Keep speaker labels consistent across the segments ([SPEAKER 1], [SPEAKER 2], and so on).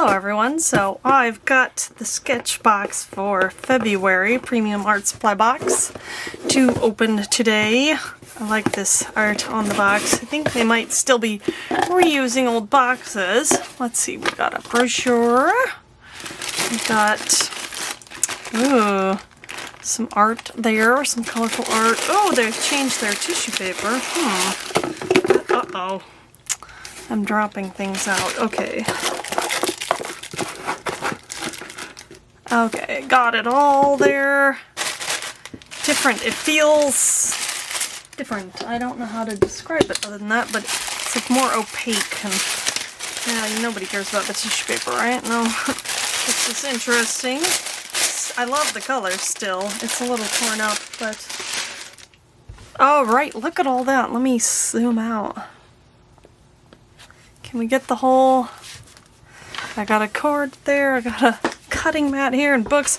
[SPEAKER 1] Hello everyone, so I've got the Sketchbox for February Premium Art Supply Box to open today. I like this art on the box. I think they might still be reusing old boxes. Let's see, we got a brochure. We got some art there, some colorful art. Oh, they've changed their tissue paper. Uh-oh. I'm dropping things out. Okay. Okay, got it all there. Different. It feels different. I don't know how to describe it other than that, but it's like more opaque and yeah, nobody cares about the tissue paper, right? No. This is interesting. I love the color still. It's a little torn up, but oh right, look at all that. Let me zoom out. Can we get the whole I got a cord there, I got a cutting mat here and books.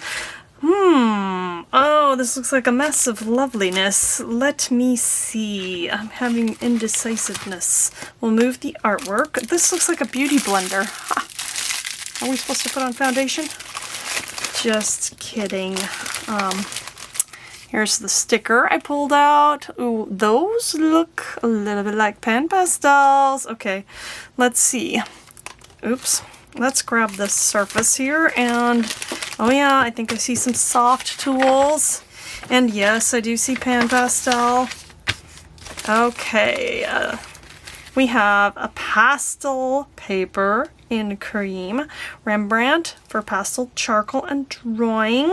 [SPEAKER 1] Oh, this looks like a mess of loveliness. Let me see. I'm having indecisiveness. We'll move the artwork. This looks like a beauty blender. Ha. Are we supposed to put on foundation? Just kidding. Here's the sticker I pulled out. Ooh, those look a little bit like pan pastels. Okay, let's see. Oops. Let's grab this surface here and, oh yeah, I think I see some soft tools. And yes, I do see pan pastel. Okay, we have a pastel paper in cream, Rembrandt for pastel, charcoal, and drawing.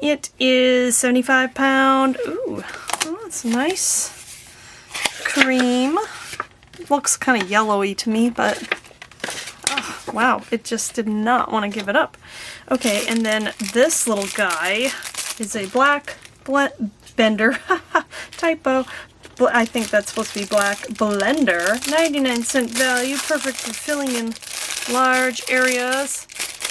[SPEAKER 1] It is 75 pound. Ooh, oh, that's nice. Cream. Looks kind of yellowy to me, but wow, it just did not want to give it up. Okay, and then this little guy is a black bender. Typo. I think that's supposed to be black blender. 99-cent value, perfect for filling in large areas.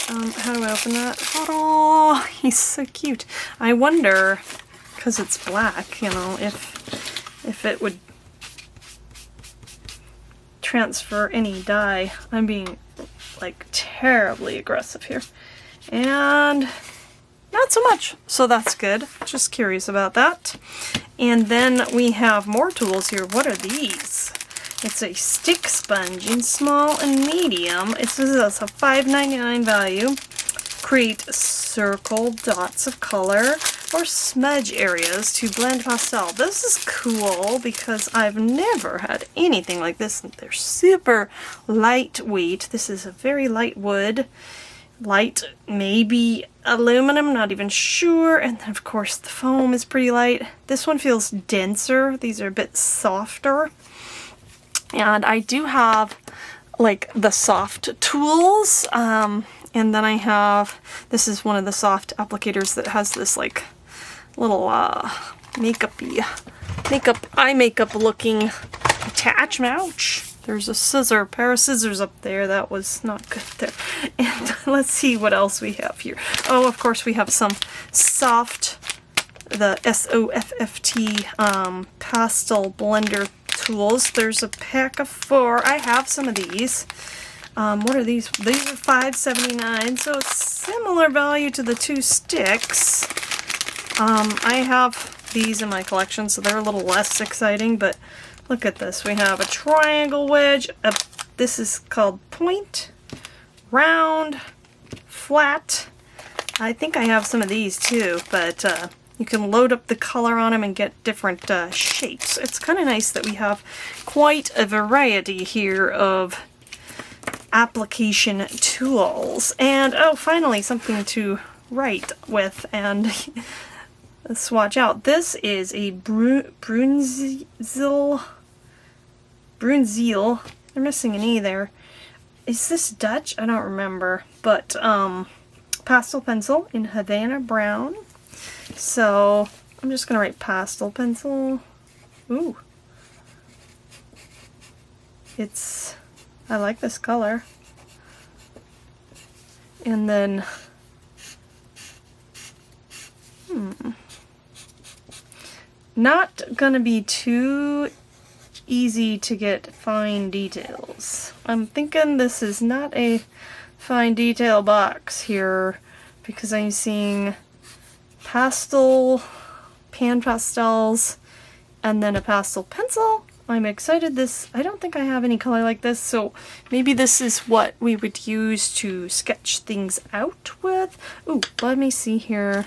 [SPEAKER 1] How do I open that? Oh, he's so cute. I wonder, because it's black, you know, if it would transfer any dye. I'm being like terribly aggressive here. And not so much. So that's good. Just curious about that. And then we have more tools here. What are these? It's a stick sponge in small and medium. It says it's a $5.99 value. Create circle dots of color or smudge areas to blend pastel. This is cool because I've never had anything like this. They're super lightweight. This is a very light wood. Light, maybe aluminum, not even sure. And then of course the foam is pretty light. This one feels denser. These are a bit softer. And I do have like the soft tools. And then I have, this is one of the soft applicators that has this like little eye makeup looking attachment. Ouch! There's a pair of scissors up there. That was not good there. And let's see what else we have here. Oh, of course we have some soft, the SOFFT pastel blender tools. There's a pack of 4. I have some of these. What are these? These are $5.79, so it's similar value to the 2 sticks. I have these in my collection, so they're a little less exciting, but look at this. We have a triangle wedge. This is called point, round, flat. I think I have some of these too, but you can load up the color on them and get different shapes. It's kind of nice that we have quite a variety here of application tools. And oh, finally something to write with and swatch out. This is a Brunzil. They're missing an E there. Is this Dutch? I don't remember. But pastel pencil in Havana brown. So I'm just gonna write pastel pencil. Ooh. I like this color. And then, not gonna be too easy to get fine details. I'm thinking this is not a fine detail box here because I'm seeing pastel, pan pastels, and then a pastel pencil. I'm excited. I don't think I have any color like this, so maybe this is what we would use to sketch things out with. Ooh, let me see here.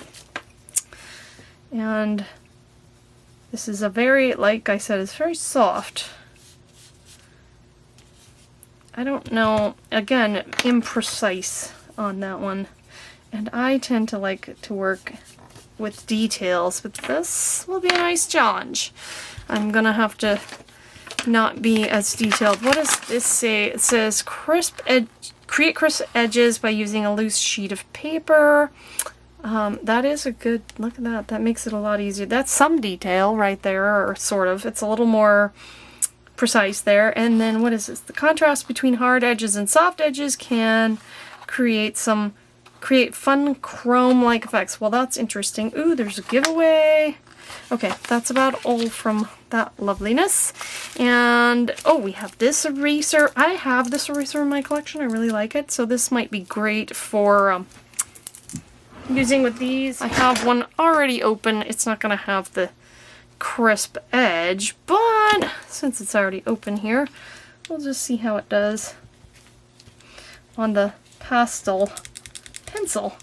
[SPEAKER 1] And this is a very, like I said, it's very soft. I don't know, again, imprecise on that one. And I tend to like to work with details, but this will be a nice challenge. I'm gonna have to not be as detailed. What does this say? It says create crisp edges by using a loose sheet of paper. That is a good, look at that. That makes it a lot easier. That's some detail right there, or sort of. It's a little more precise there. And then what is this? The contrast between hard edges and soft edges can create fun chrome-like effects. Well, that's interesting. Ooh, there's a giveaway. Okay, that's about all from that loveliness. And, oh, we have this eraser. I have this eraser in my collection. I really like it. So this might be great for using with these. I have one already open. It's not going to have the crisp edge, but since it's already open here, we'll just see how it does on the pastel pencil.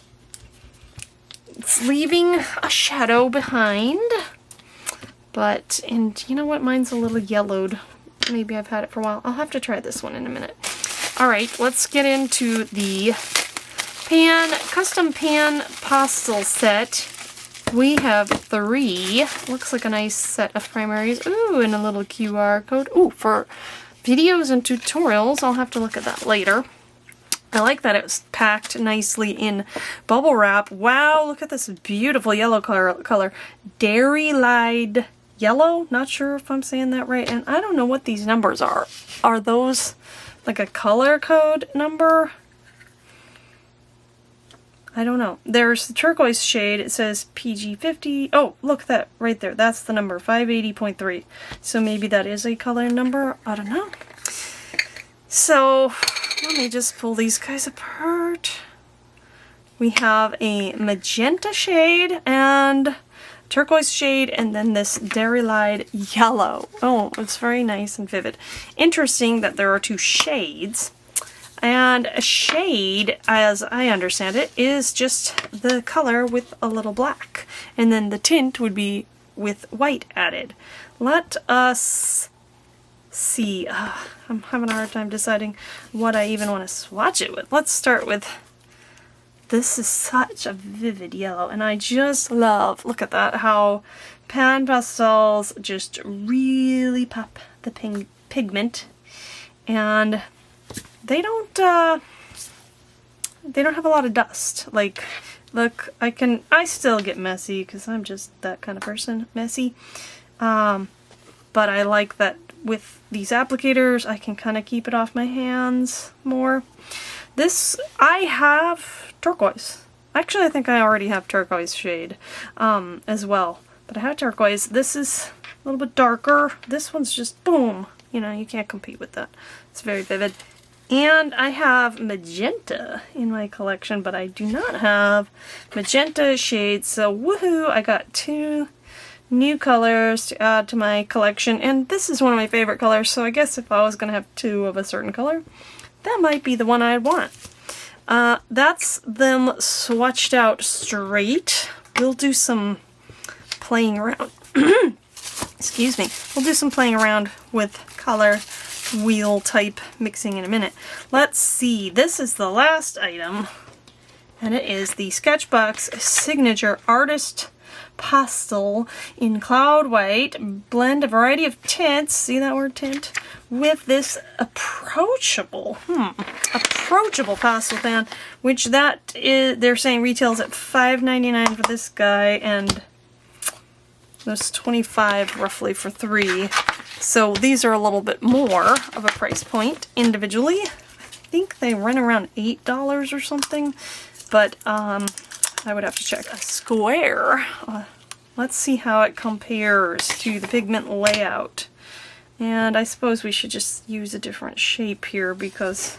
[SPEAKER 1] It's leaving a shadow behind, but, and you know what, mine's a little yellowed. Maybe I've had it for a while. I'll have to try this one in a minute. Alright, let's get into the custom pan pastel set. We have 3. Looks like a nice set of primaries. Ooh, and a little QR code. Ooh, for videos and tutorials. I'll have to look at that later. I like that it was packed nicely in bubble wrap. Wow, look at this beautiful yellow color. Dairy Lied Yellow. Not sure if I'm saying that right. And I don't know what these numbers are. Are those like a color code number? I don't know. There's the turquoise shade. It says PG50. Oh, look at that right there. That's the number, 580.3. So maybe that is a color number. I don't know. So let me just pull these guys apart. We have a magenta shade and turquoise shade, and then this Dairy Lied Yellow. Oh, it's very nice and vivid. Interesting that there are 2 shades. And a shade, as I understand it, is just the color with a little black. And then the tint would be with white added. Let us see. I'm having a hard time deciding what I even want to swatch it with. Let's start with, this is such a vivid yellow, and I just love, look at that, how pan pastels just really pop the pigment. And they don't have a lot of dust. Like, look, I still get messy because I'm just that kind of person, messy. But I like that with these applicators, I can kind of keep it off my hands more. This, I have turquoise. Actually, I think I already have turquoise shade as well. But I have turquoise. This is a little bit darker. This one's just boom. You know, you can't compete with that. It's very vivid. And I have magenta in my collection, but I do not have magenta shades, so woohoo! I got 2 new colors to add to my collection, and this is one of my favorite colors, so I guess if I was going to have 2 of a certain color, that might be the one I'd want. That's them swatched out straight. We'll do some playing around. Excuse me. We'll do some playing around with color wheel type mixing in a minute. Let's see, this is the last item, and it is the Sketchbox Signature Artist Pastel in Cloud White. Blend a variety of tints, see that word tint, with this approachable pastel pan, which that is, they're saying retails at $5.99 for this guy, and there's $25 roughly for 3. So these are a little bit more of a price point individually. I think they run around $8 or something, but I would have to check. A square. Let's see how it compares to the pigment layout. And I suppose we should just use a different shape here because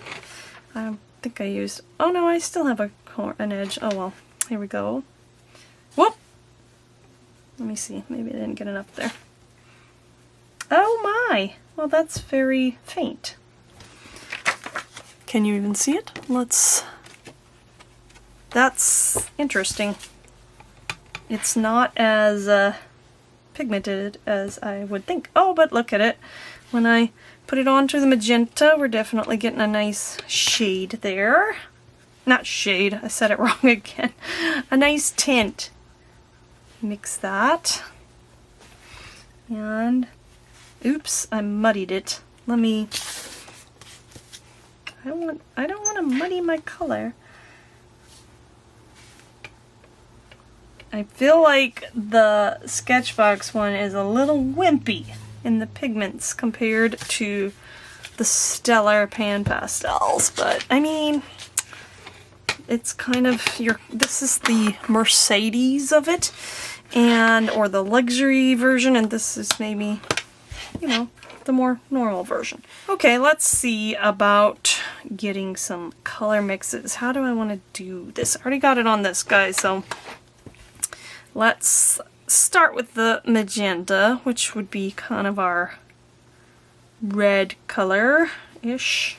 [SPEAKER 1] I'm think I used, oh no, I still have an edge. Oh well, here we go. Whoop! Let me see, maybe I didn't get enough there. Oh my! Well, that's very faint. Can you even see it? That's interesting. It's not as pigmented as I would think. Oh, but look at it. When I put it onto the magenta, we're definitely getting a nice shade there. Not shade, I said it wrong again. A nice tint. Mix that. And, oops, I muddied it. Let me, I don't want to muddy my color. I feel like the Sketchbox one is a little wimpy in the pigments compared to the Stellar Pan Pastels, but I mean, it's kind of this is the Mercedes of it, or the luxury version, and this is maybe, you know, the more normal version. Okay, let's see about getting some color mixes. How do I want to do this? I already got it on this guy, so let's start with the magenta, which would be kind of our red color-ish.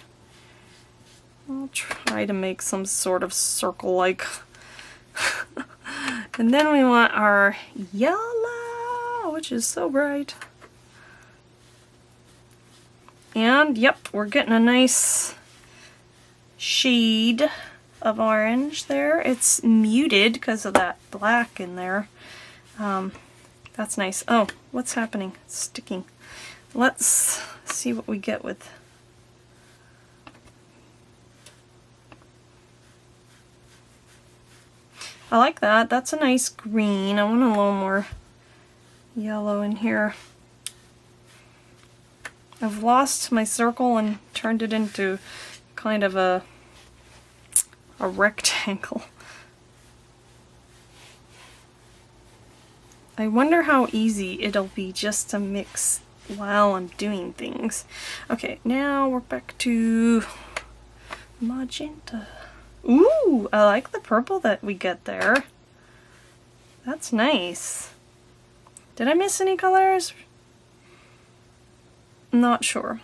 [SPEAKER 1] I'll try to make some sort of circle-like. And then we want our yellow, which is so bright. And yep, we're getting a nice shade of orange there. It's muted because of that black in there. That's nice. Oh, what's happening? It's sticking. Let's see what we get with. I like that. That's a nice green. I want a little more yellow in here. I've lost my circle and turned it into kind of a rectangle. I wonder how easy it'll be just to mix while I'm doing things. Okay, now we're back to magenta. Ooh, I like the purple that we get there. That's nice. Did I miss any colors? Not sure.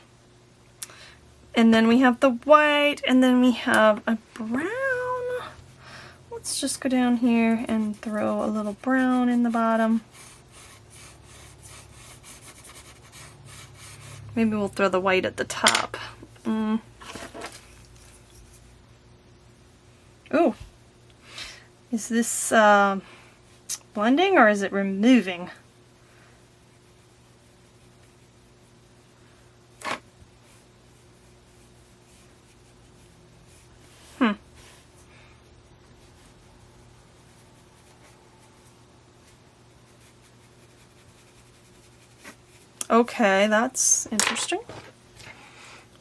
[SPEAKER 1] And then we have the white, and then we have a brown. Let's just go down here and throw a little brown in the bottom. Maybe we'll throw the white at the top. Ooh. Is this blending or is it removing? Okay, that's interesting.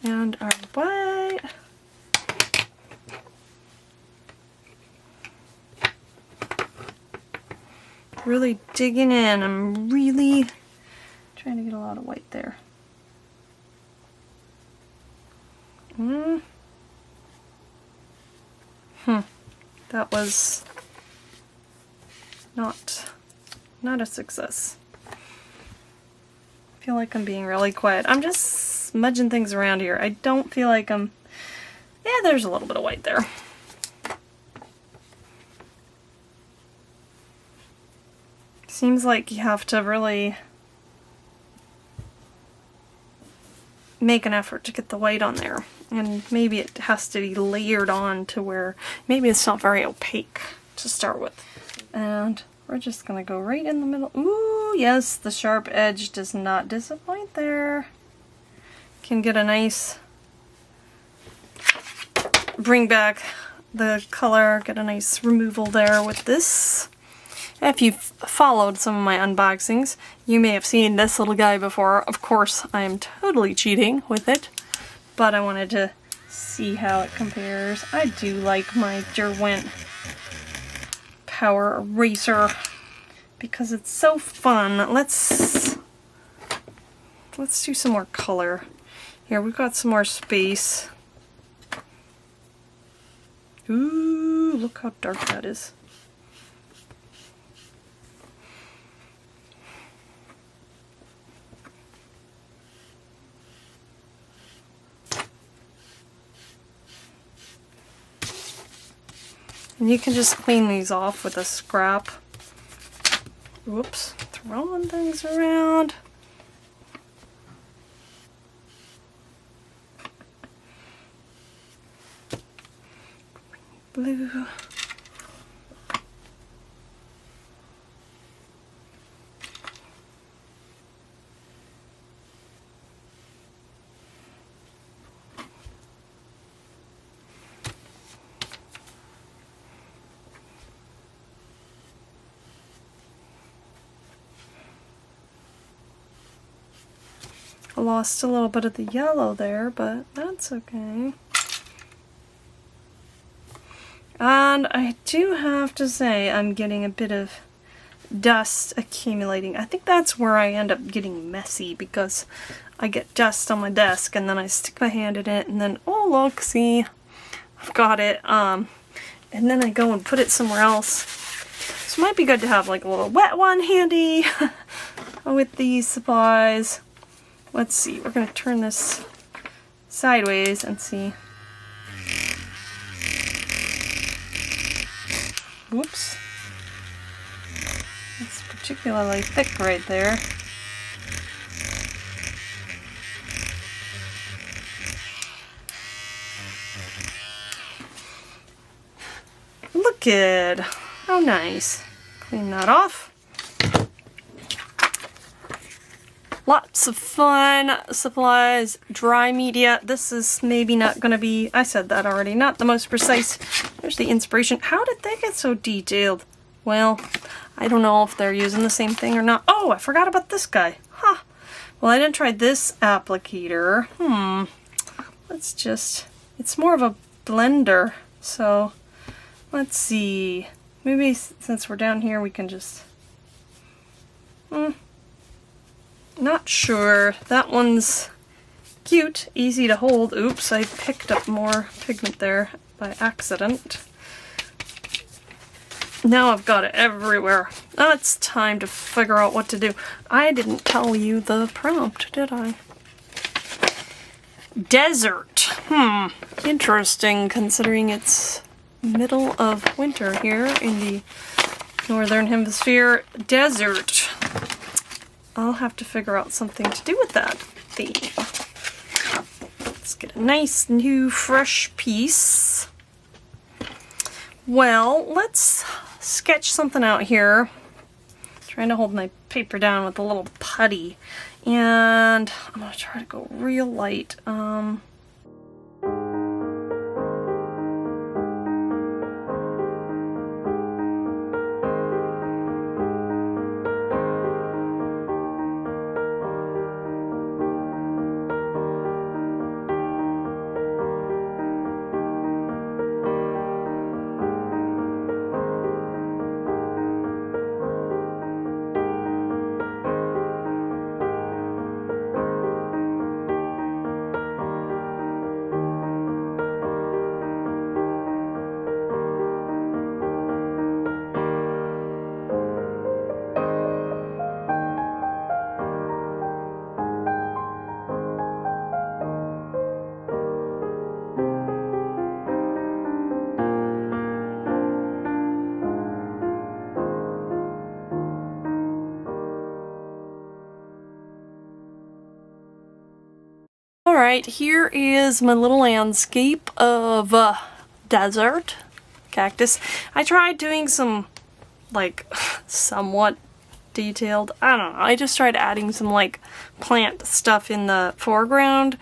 [SPEAKER 1] And our white. Really digging in. I'm really trying to get a lot of white there. That was not a success. I feel like I'm being really quiet. I'm just smudging things around here. I don't feel like I'm... Yeah, there's a little bit of white there. Seems like you have to really make an effort to get the white on there. And maybe it has to be layered on to where maybe it's not very opaque to start with. And we're just gonna go right in the middle. Ooh, yes, the sharp edge does not disappoint there. Can get a nice, bring back the color, get a nice removal there with this. If you've followed some of my unboxings, you may have seen this little guy before. Of course, I am totally cheating with it, but I wanted to see how it compares. I do like my Derwent Power Eraser because it's so fun. Let's do some more color. Here, we've got some more space. Ooh, look how dark that is. And you can just clean these off with a scrap. Whoops, throwing things around. Blue. I lost a little bit of the yellow there, but that's okay. And I do have to say I'm getting a bit of dust accumulating. I think that's where I end up getting messy, because I get dust on my desk and then I stick my hand in it and then, oh look, see, I've got it. And then I go and put it somewhere else. So it might be good to have like a little wet one handy with these supplies. Let's see, we're going to turn this sideways and see. Whoops. It's particularly thick right there. Look at how nice. Clean that off. Lots of fun supplies, dry media. This is maybe not going to be, I said that already, not the most precise. There's the inspiration. How did they get so detailed? Well, I don't know if they're using the same thing or not. Oh, I forgot about this guy. Huh. Well, I didn't try this applicator. Let's just, it's more of a blender. So, let's see. Maybe since we're down here, we can just, not sure. That one's cute, easy to hold. Oops, I picked up more pigment there by accident. Now I've got it everywhere. Now it's time to figure out what to do. I didn't tell you the prompt, did I? Desert. Interesting, considering it's middle of winter here in the northern hemisphere. Desert. I'll have to figure out something to do with that theme. Let's get a nice new fresh piece. Well, let's sketch something out here. Trying to hold my paper down with a little putty. And I'm gonna try to go real light. Alright, here is my little landscape of desert cactus. I tried doing some, like, somewhat detailed, I don't know, I just tried adding some, like, plant stuff in the foreground.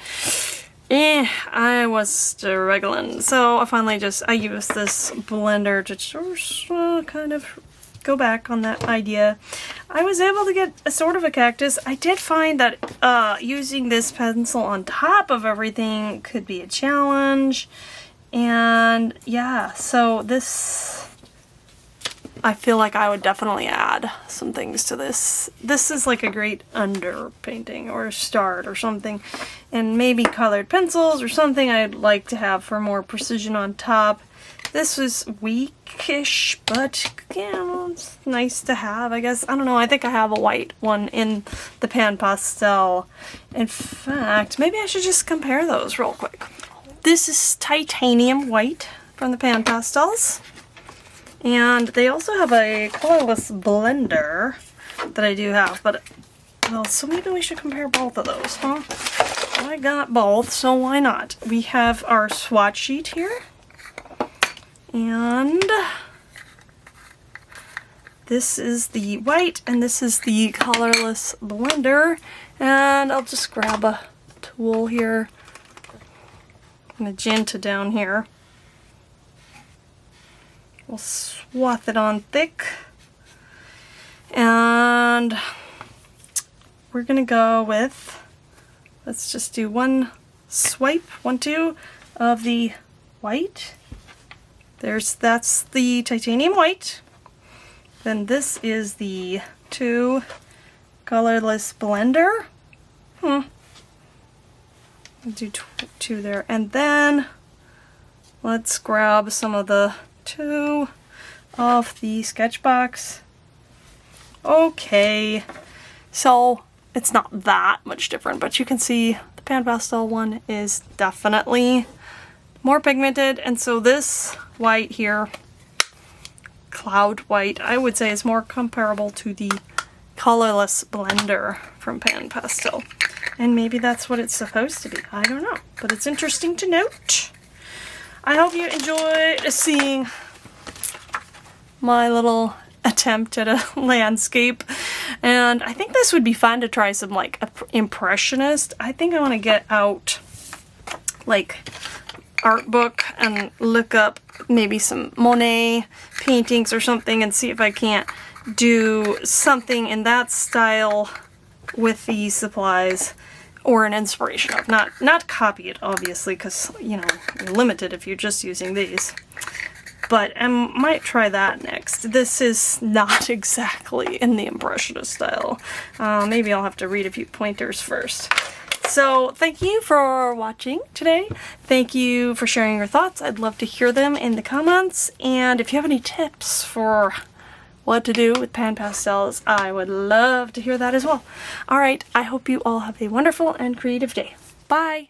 [SPEAKER 1] I was struggling. So I finally I used this blender to just kind of go back on that idea. I was able to get a sort of a cactus. I did find that using this pencil on top of everything could be a challenge. And yeah, so this, I feel like I would definitely add some things to this. This is like a great underpainting or a start or something. And maybe colored pencils or something I'd like to have for more precision on top. This was weakish, but yeah, it's nice to have, I guess. I don't know, I think I have a white one in the Pan Pastel. In fact, maybe I should just compare those real quick. This is titanium white from the Pan Pastels. And they also have a colorless blender that I do have, but well, so maybe we should compare both of those, huh? I got both, so why not? We have our swatch sheet here. And this is the white, and this is the colorless blender. And I'll just grab a tool here, magenta down here. We'll swath it on thick. And we're gonna go with, let's just do one swipe, 1, 2 of the white. That's the titanium white. Then this is the 2 colorless blender. I'll do 2 there. And then let's grab some of the 2 of the Sketchbox. Okay, so it's not that much different, but you can see the Pan Pastel one is definitely more pigmented, and so this white here, cloud white, I would say is more comparable to the colorless blender from Pan Pastel. And maybe that's what it's supposed to be. I don't know, but it's interesting to note. I hope you enjoyed seeing my little attempt at a landscape, and I think this would be fun to try some like impressionist. I think I want to get out like art book and look up maybe some Monet paintings or something and see if I can't do something in that style with these supplies, or an inspiration of, not copy it obviously, because you know you're limited if you're just using these. But I might try that next. This is not exactly in the impressionist style. Maybe I'll have to read a few pointers first. So thank you for watching today. Thank you for sharing your thoughts. I'd love to hear them in the comments. And if you have any tips for what to do with Pan Pastels, I would love to hear that as well. Alright, I hope you all have a wonderful and creative day. Bye!